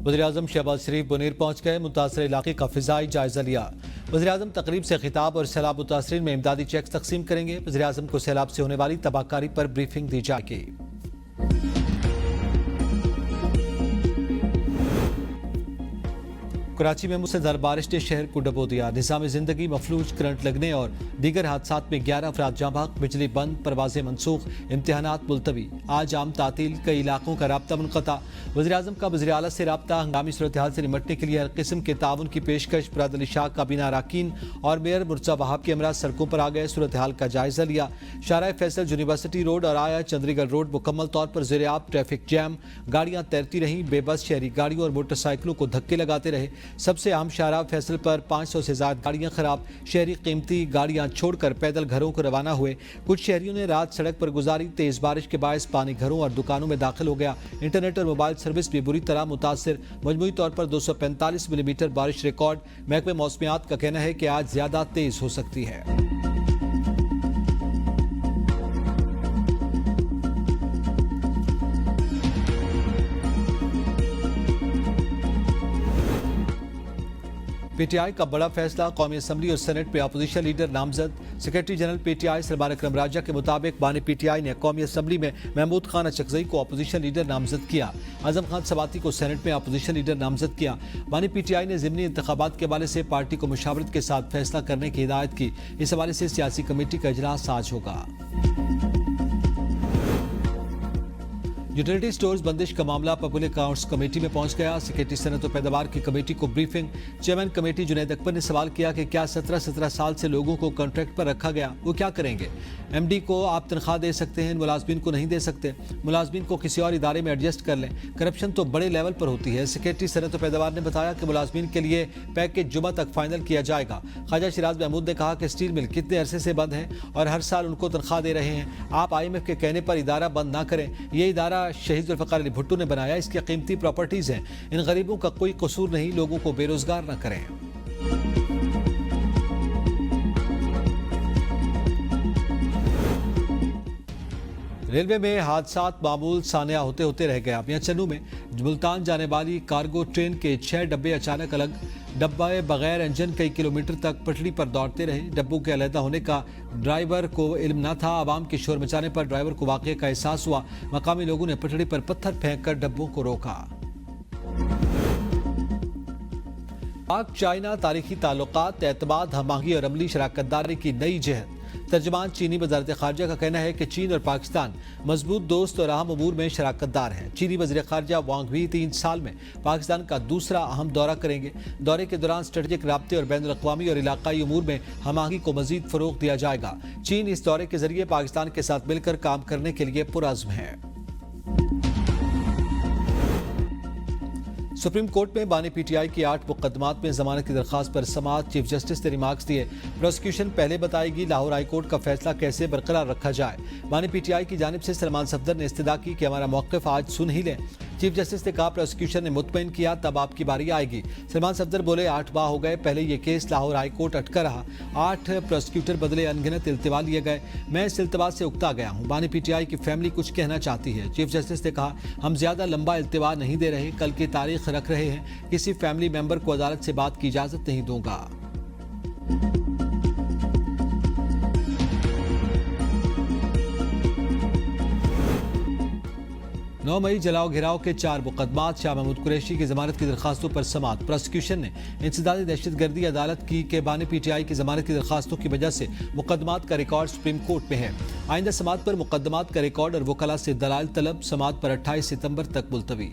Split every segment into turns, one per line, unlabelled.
वज़ीर-ए-आज़म शहबाज शरीफ बुनीर पहुँच गए, मुतासर इलाके का फ़िज़ाई जायज़ा लिया। वज़ीर-ए-आज़म तकरीब से खिताब और सैलाब मुतासरीन में इमदादी चेक्स तकसीम करेंगे। वज़ीर-ए-आज़म को सैलाब से होने वाली तबाहकारी पर ब्रीफिंग दी जाएगी। कराची में मुसलधार बारिश ने शहर को डबो दिया। निज़ाम ज़िंदगी मफलूज, करंट लगने और दीगर हादसात में 11 अफराद जाँ बहक, बिजली बंद, परवाज़ें मनसूख, इम्तिहानात मुलतवी। आज आम तातील, कई इलाकों का राब्ता मुनक़ता। वज़ीर-ए-आज़म का वज़ीर आला से राब्ता। हंगामी सूरत हाल से निमटने के लिए हर किस्म के ताउन की पेशकश। मुराद अली शाह, काबीना अरकान और मेयर मुर्तज़ा वहाब के हमरा सड़कों पर आ गए, सूरत हाल का जायज़ा लिया। शाहराह फैसल, यूनिवर्सिटी रोड और आया चंद्रीगढ़ रोड मुकम्मल तौर पर ज़ेर-ए-आब। ट्रैफिक जैम, गाड़ियाँ तैरती रहीं। बेबस शहरी गाड़ियों और मोटरसाइकिलों को धक्के लगाते रहे। सबसे अहम शाहराह फैसल पर 500 से ज़्यादा गाड़ियां खराब। शहरी कीमती गाड़ियां छोड़कर पैदल घरों को रवाना हुए। कुछ शहरियों ने रात सड़क पर गुजारी। तेज बारिश के बायस पानी घरों और दुकानों में दाखिल हो गया। इंटरनेट और मोबाइल सर्विस भी बुरी तरह मुतासिर। मजमूई तौर पर 245 मिलीमीटर बारिश रिकॉर्ड। महकमे मौसमियात का कहना है कि आज ज्यादा तेज हो सकती है। पीटीआई का बड़ा फैसला, कौमी असम्बली और सेनेट में अपोजिशन लीडर नामजद। सेक्रेटरी जनरल पीटीआई सलमान अकरम राजा के मुताबिक बानी पीटीआई ने कौमी असम्बली में महमूद खान अचकज़ई को अपोजिशन लीडर नामजद किया। आजम खान सवाती को सेनेट में अपोजिशन लीडर नामजद किया। बानी पीटीआई ने ज़िमनी इंतखाबात के हवाले से पार्टी को मुशावरत के साथ फैसला करने की हिदायत की। इस हवाले से सियासी कमेटी का इजलास आज होगा। यूटिलिटी स्टोर्स बंदिश का मामला पब्लिक अकाउंट्स कमेटी में पहुंच गया। सेक्रेटरी सनत और पैदावार की कमेटी को briefing. Chairman committee Junaid Akbar ने सवाल किया कि क्या 17 साल से लोगों को कॉन्ट्रैक्ट पर रखा गया, वो क्या करेंगे? एमडी को आप तनख्वाह दे सकते हैं, मुलाजमीन को नहीं दे सकते। मुलाजमीन को किसी और इदारे में एडजस्ट कर लें। करप्शन तो बड़े लेवल पर होती है। सेक्रेटरी सनत और पैदावार ने बताया कि मुलाजमीन के लिए पैकेज जुमा तक फाइनल किया जाएगा। ख्वाजा शिराज महमूद ने कहा कि स्टील मिल कितने अरसे से बंद है और हर साल उनको तनख्वाह दे रहे हैं। आप IMF के कहने पर इदारा बंद ना करें। ये इदारा शहीद जुल्फ़िकार अली भुट्टो ने बनाया। इसकी कीमती प्रॉपर्टीज हैं। इन गरीबों का कोई कसूर नहीं। लोगों को बेरोजगार न करें। रेलवे में हादसात मामूल सानिया होते होते रह गया। मियां चन्नू में मुल्तान जाने वाली कार्गो ट्रेन के 6 डब्बे अचानक अलग। डब्बे बगैर इंजन कई किलोमीटर तक पटरी पर दौड़ते रहे। डब्बों के अलहदा होने का ड्राइवर को इल्म न था। आवाम के शोर मचाने पर ड्राइवर को वाक़े का एहसास हुआ। मकामी लोगों ने पटड़ी पर पत्थर फेंक कर डब्बों को रोका। पाक चाइना तारीखी ताल्लुकात, एतमाद, हमाही और अमली शराकतदारी की नई जहद। तर्जमान चीनी वज़ारत ख़ारजा का कहना है कि चीन और पाकिस्तान मजबूत दोस्त और अहम अमूर में शराकतदार हैं। चीनी वज़ीर ख़ारजा वांग भी 3 साल में पाकिस्तान का दूसरा अहम दौरा करेंगे। दौरे के दौरान स्ट्रेटेजिक राब्ते और बैनुल अक़वामी और इलाकाई अमूर में हमाही को मज़ीद फ़रोग़ दिया जाएगा। चीन इस दौरे के ज़रिए पाकिस्तान के साथ मिलकर काम करने के लिए पुरअज़्म है। सुप्रीम कोर्ट में बानी पीटीआई की 8 मुकदमात में जमानत की दरख्वास्त पर समाअत। चीफ जस्टिस ने रिमार्क्स दिए। प्रोसिक्यूशन पहले बताएगी लाहौर हाई कोर्ट का फैसला कैसे बरकरार रखा जाए। बानी पीटीआई की जानिब से सलमान सफदर ने इस्तदा की कि हमारा मौक़िफ़ आज सुन ही लें। चीफ जस्टिस ने कहा प्रोसिक्यूशन ने मुतमईन किया, तब आपकी बारी आएगी। सलमान सफदर बोले 8 माह हो गए, पहले ये केस लाहौर हाई कोर्ट अटका रहा। 8 प्रोसिक्यूटर बदले, अनगिनत इल्तिवा लिए गए। मैं इस इल्तिवा से उकता गया हूँ। बानी पीटीआई की फैमिली कुछ कहना चाहती है। चीफ जस्टिस ने कहा हम ज्यादा लंबा इल्तिवा नहीं दे रहे, कल की तारीख रख रहे हैं। किसी फैमिली मेंबर को अदालत से बात की इजाजत नहीं दूंगा। 9 मई जलाओ घिराव के 4 मुकदमात। शाह महमूद कुरैशी की जमानत की दरखास्तों पर समाअत। प्रोसिक्यूशन ने इंसदादी दहशतगर्दी अदालत की के बानी पीटीआई की जमानत की दरखास्तों की वजह से मुकदमात का रिकॉर्ड सुप्रीम कोर्ट में है। आइंदा समाअत पर मुकदमात का रिकॉर्ड और वकला से दलाल तलब। समाअत पर 28 सितंबर तक मुलतवी।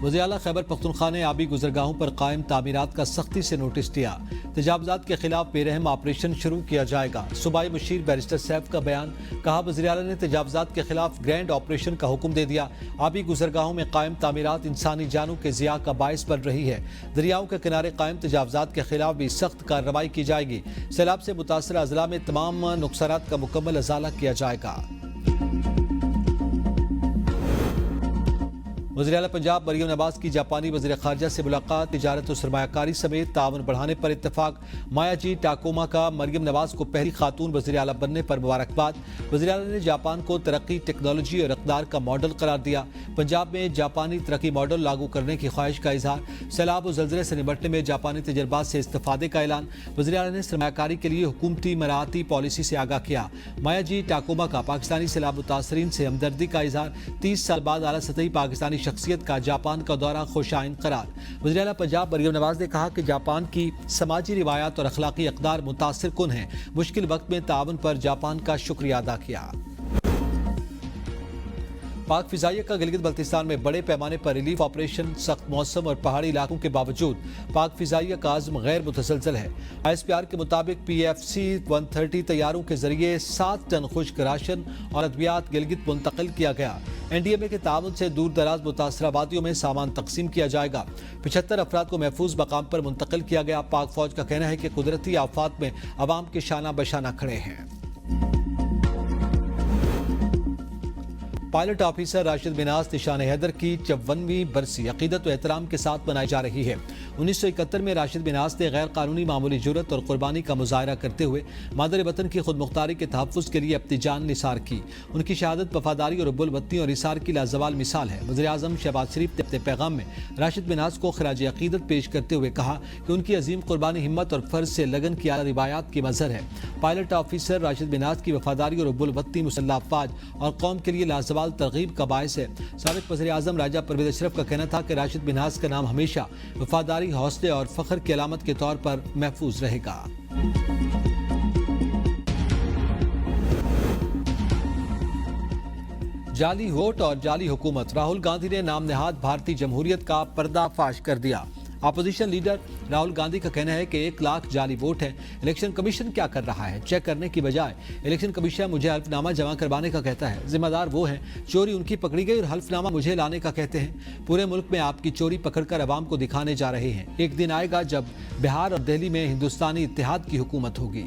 वज़ीर आला खैबर पख्तूनख्वा ने आबी गुजरगाहों पर कायम तामीरात का सख्ती से नोटिस दिया। तजावुज़ात के खिलाफ बेरहम ऑपरेशन शुरू किया जाएगा। सूबाई मुशीर बैरिस्टर सैफ का बयान। कहा वज़ीर आला ने तजावुज़ात के खिलाफ ग्रैंड ऑपरेशन का हुक्म दे दिया। आबी गुजरगाहों में कायम तामीरात इंसानी जानों के ज़िया का बायस बन रही है। दरियाओं के किनारे कायम तजावुज़ात के खिलाफ भी सख्त कार्रवाई की जाएगी। सैलाब से मुतासर अजला में तमाम नुकसानात का मुकम्मल अजाला किया जाएगा। वज़ीर आला पंजाब मरियम नवाज की जापानी वज़ीर ख़ारजा से मुलाकात, तिजारत और सरमायाकारी समेत ताउन बढ़ाने पर इत्तफाक। माया जी टाकोमा का मरियम नवाज को पहली खातून वज़ीर आला बनने पर मुबारकबाद। वज़ीर आला ने जापान को तरक्की, टेक्नोलॉजी और इक़्तिदार का मॉडल करार दिया। पंजाब में जापानी तरक्की मॉडल लागू करने की ख्वाहिश का इजहार। सैलाब और ज़लज़ले से निपटने में जापानी तजर्बात से इस्तेफादे का ऐलान। वज़ीर आला ने सरमायाकारी के लिए हुकूमती मराती पॉलिसी से आगाह किया। माया जी टाकोमा का पाकिस्तानी सैलाब मुतासरीन से हमदर्दी का इजहार। 30 साल बाद आला सतही पाकिस्तानी शख्सियत का जापान का दौरा खुशाइन करार। वज़ीर आला पंजाब मरियम नवाज ने कहा कि जापान की समाजी रिवायात और अखलाकी इक़्तिदार मुतासिर कुन है। मुश्किल वक्त में ताउन पर जापान का शुक्रिया अदा किया। पाक फिजाइया का गिलगित बल्तिस्तान में बड़े पैमाने पर रिलीफ ऑपरेशन। सख्त मौसम और पहाड़ी इलाकों के बावजूद पाक फिजाइया का आज़म गैर मुतसलसल है। ISPR के मुताबिक PFC 130 तैयारों के जरिए 7 टन खुश्क राशन और अद्वियात गिलगित मुंतकिल किया गया। NDMA के ताउन से दूर दराज मुतासरा वादियों में सामान तकसीम किया जाएगा। 75 अफराद को महफूज मकाम पर मुंतकिल किया गया। पाक फौज का कहना है कि कुदरती आफात में अवाम के शाना बशाना खड़े हैं। पायलट ऑफिसर राशिद मिनाज निशान हैदर की 54वीं बरसी अकीदत व एहतराम के साथ मनाई जा रही है। 1971 में राशिद मिनाज ने गैर कानूनी मामूली जुर्रत और कुर्बानी का मुजाहरा करते हुए मादर वतन की खुद मुख्तारी के तहफ़्फ़ुज़ के लिए अपनी जान निसार की। उनकी शहादत वफादारी और रुब्बुल वतनी और इसार की लाजवाल मिसाल है। वज़ीर आज़म शहबाज शरीफ ने अपने पैगाम में राशिद मिनाज को खराज अकीदत पेश करते हुए कहा कि उनकी अजीम कुर्बानी, हिम्मत और फ़र्ज से लगन की आला रिवायात की मज़हर है। पायलट ऑफिसर राशिद मिनाज की वफादारी और रुब्बुल वतनी मुसल्लह अफ़वाज और कौम के लिए लाजवाल तरगीब का बायस है। साबिक़ वज़ीर आज़म राजा परवेज़ अशरफ का कहना था कि राशिद मिनाज का नाम हमेशा वफादारी, हौसले और फ़ख्र की अलामत के तौर पर महफूज रहेगा। जाली वोट और जाली हुकूमत, राहुल गांधी ने नाम नेहाद भारतीय जमहूरियत का पर्दाफाश कर दिया। अपोजिशन लीडर राहुल गांधी का कहना है कि 1 लाख जाली वोट है। इलेक्शन कमीशन क्या कर रहा है? चेक करने की बजाय इलेक्शन कमीशन मुझे हल्फनामा जमा करवाने का कहता है। जिम्मेदार वो हैं, चोरी उनकी पकड़ी गई और हल्फनामा मुझे लाने का कहते हैं। पूरे मुल्क में आपकी चोरी पकड़कर अवाम को दिखाने जा रहे हैं। एक दिन आएगा जब बिहार और दिल्ली में हिंदुस्तानी इत्तेहाद की हुकूमत होगी।